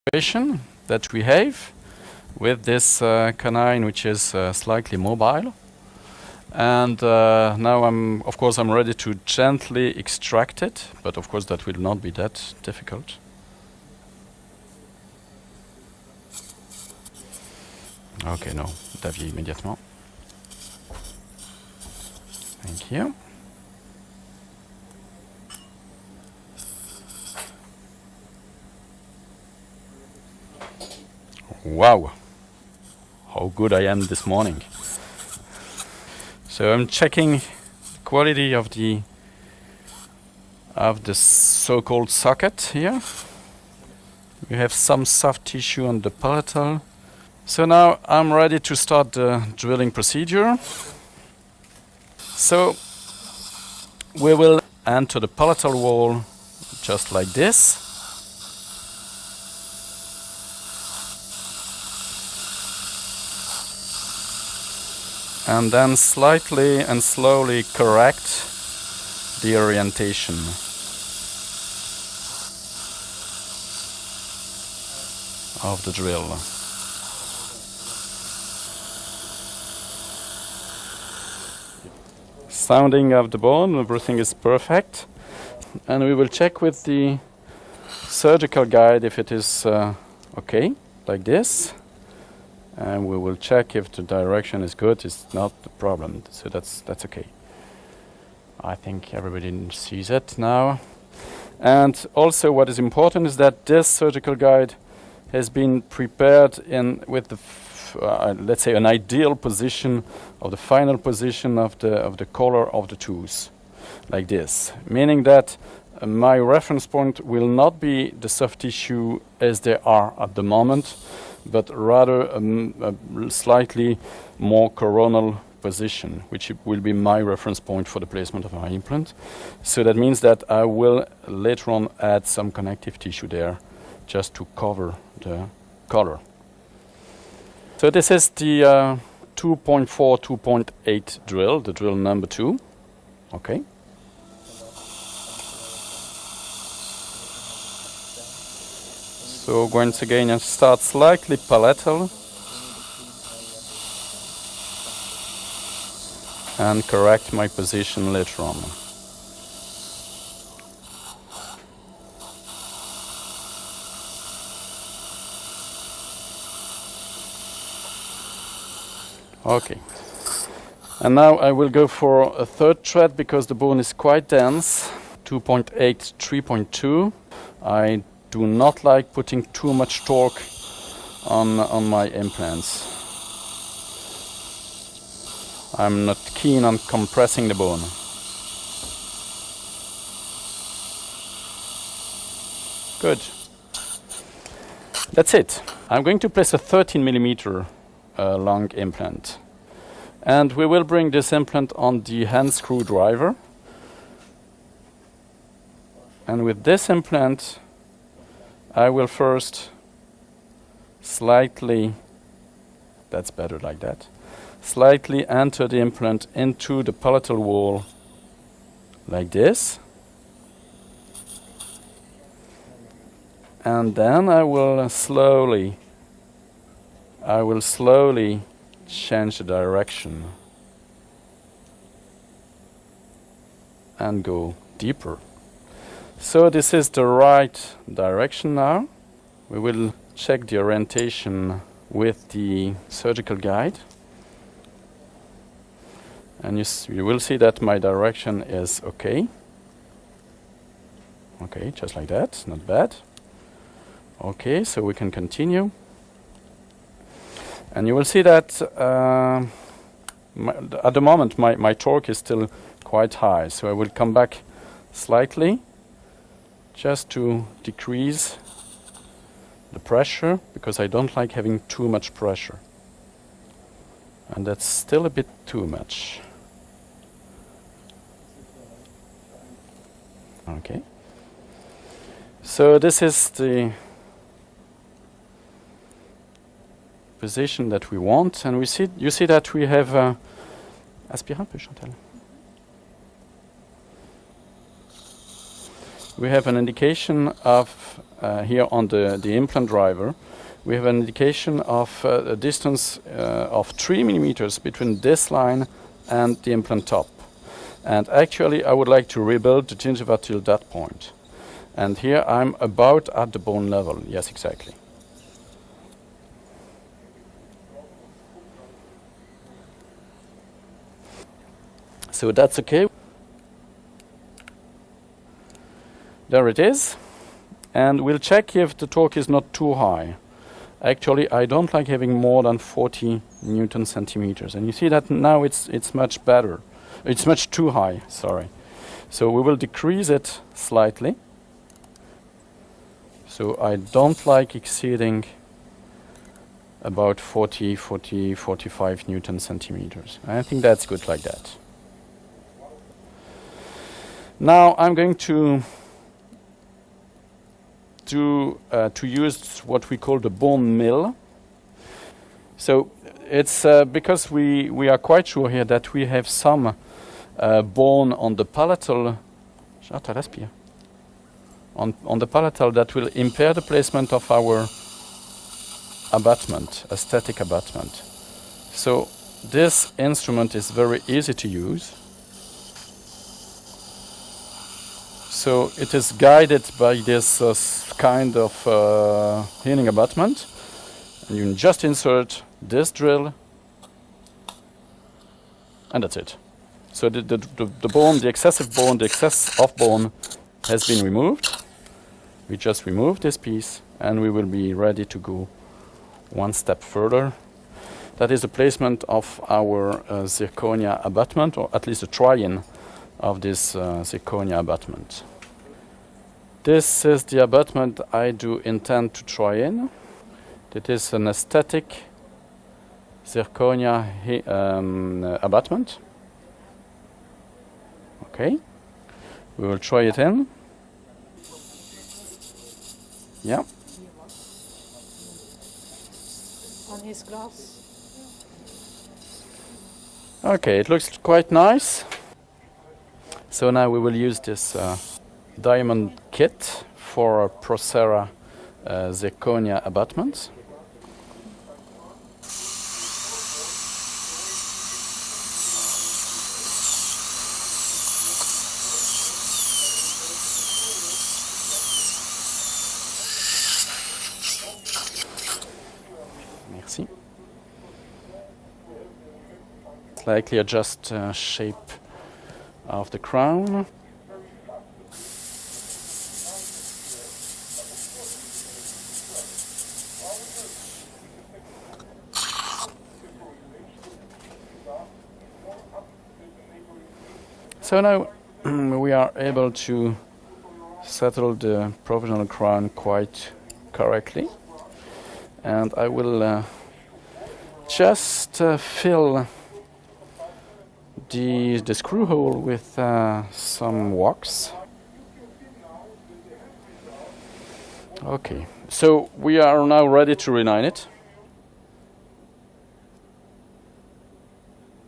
situation that we have with this canine, which is slightly mobile. And now of course I'm ready to gently extract it, but of course that will not be that difficult. Ok, non, Davier immédiatement. Thank you. Wow, how good I am this morning. So I'm checking the quality of the so-called socket here. We have some soft tissue on the palatal. So now I'm ready to start the drilling procedure. So we will enter the palatal wall just like this. And then slightly and slowly correct the orientation. Of the drill. Sounding of the bone, everything is perfect. And we will check with the surgical guide if it is okay, like this. And we will check if the direction is good. It's not the problem, so that's okay. I think everybody sees it now. And also what is important is that this surgical guide has been prepared with the let's say an ideal position of the final position of the collar of the tooth, like this, meaning that my reference point will not be the soft tissue as they are at the moment, but rather a slightly more coronal position, which will be my reference point for the placement of my implant. So that means that I will later on add some connective tissue there just to cover the collar. So this is the 2.4, 2.8 drill, the drill number 2. Okay. So once again, I start slightly palatal and correct my position later on. Okay. And now I will go for a third thread because the bone is quite dense, 2.8, 3.2. I do not like putting too much torque on my implants. I'm not keen on compressing the bone. Good. That's it. I'm going to place a 13 millimeter long implant. And we will bring this implant on the hand screwdriver. And with this implant, I will first slightly, that's better like that, slightly enter the implant into the palatal wall like this. And then I will slowly change the direction and go deeper. So this is the right direction now. We will check the orientation with the surgical guide. And you will see that my direction is okay. Okay, just like that, not bad. Okay, so we can continue. And you will see that at the moment my torque is still quite high. So I will come back slightly just to decrease the pressure, because I don't like having too much pressure. And that's still a bit too much. Okay. So this is the position that we want, and you see that we have aspire un peu, Chantal. We have an indication of here on the implant driver, we have an indication of a distance of 3 millimeters between this line and the implant top. And actually, I would like to rebuild the gingiva till that point. And here I'm about at the bone level. Yes, exactly. So that's okay. There it is. And we'll check if the torque is not too high. Actually, I don't like having more than 40 Newton centimeters. And you see that now it's much better. It's much too high, sorry. So we will decrease it slightly. So I don't like exceeding about 45 Newton centimeters. I think that's good like that. Now I'm going to use what we call the bone mill. So it's because we are quite sure here that we have some bone on the palatal. On the palatal that will impair the placement of our abutment, aesthetic abutment. So this instrument is very easy to use. So it is guided by this kind of healing abutment. And you can just insert this drill, and that's it. So the bone, the excessive bone, the excess of bone has been removed. We just remove this piece, and we will be ready to go one step further. That is the placement of our zirconia abutment, or at least a try-in of this zirconia abutment. This is the abutment I do intend to try in. It is an aesthetic zirconia abutment. Okay, we will try it in. Yeah. On his glass. Okay, it looks quite nice. So now we will use this diamond kit for Procera zirconia abutments. Merci. Slightly adjust shape of the crown. So now we are able to settle the provisional crown quite correctly. And I will just fill the screw hole with some wax. Okay, so we are now ready to reline it.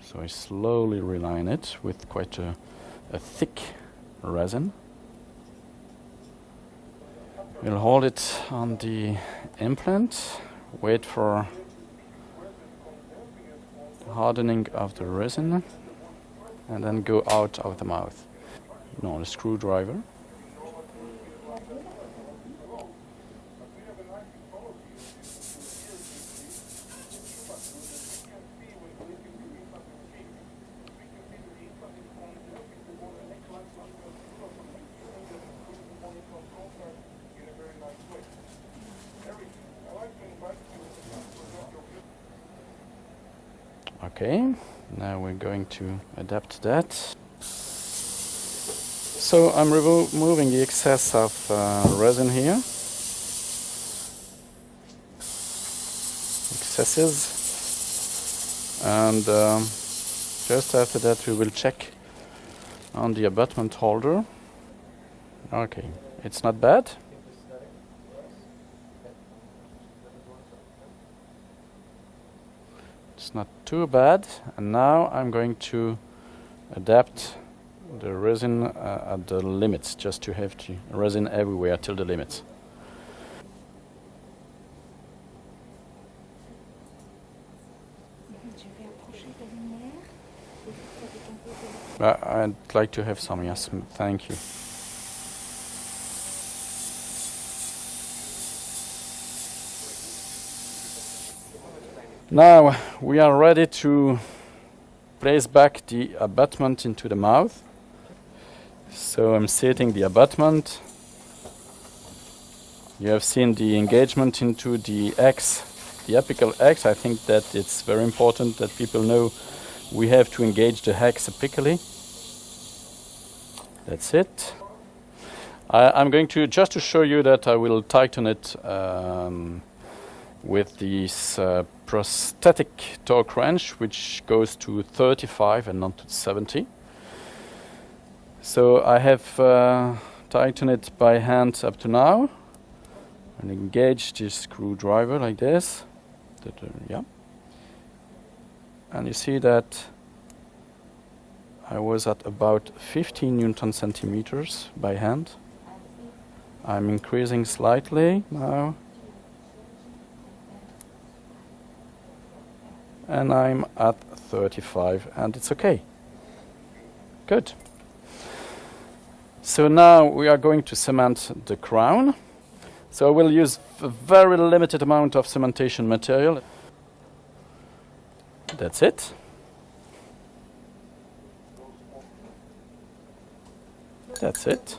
So I slowly reline it with quite a thick resin. We'll hold it on the implant, wait for hardening of the resin, and then go out of the mouth. No, the screwdriver. Okay, now we're going to adapt that. So I'm removing the excess of resin here. Excesses. And just after that we will check on the abutment holder. Okay, it's not bad. It's not too bad, and now I'm going to adapt the resin at the limits, just to have the resin everywhere till the limits. Je vais approcher la lumière. Avec un peu de... I'd like to have some, yes, thank you. Now we are ready to place back the abutment into the mouth. So I'm setting the abutment. You have seen the engagement into the X, the apical X. I think that it's very important that people know we have to engage the hex apically. That's it. I'm going to, just to show you that I will tighten it with this prosthetic torque wrench, which goes to 35 and not to 70. So I have tightened it by hand up to now and engage this screwdriver like this. Yeah. And you see that I was at about 15 Newton centimeters by hand. I'm increasing slightly now. And I'm at 35 and it's okay. Good. So now we are going to cement the crown. So I will use a very limited amount of cementation material. That's it. That's it.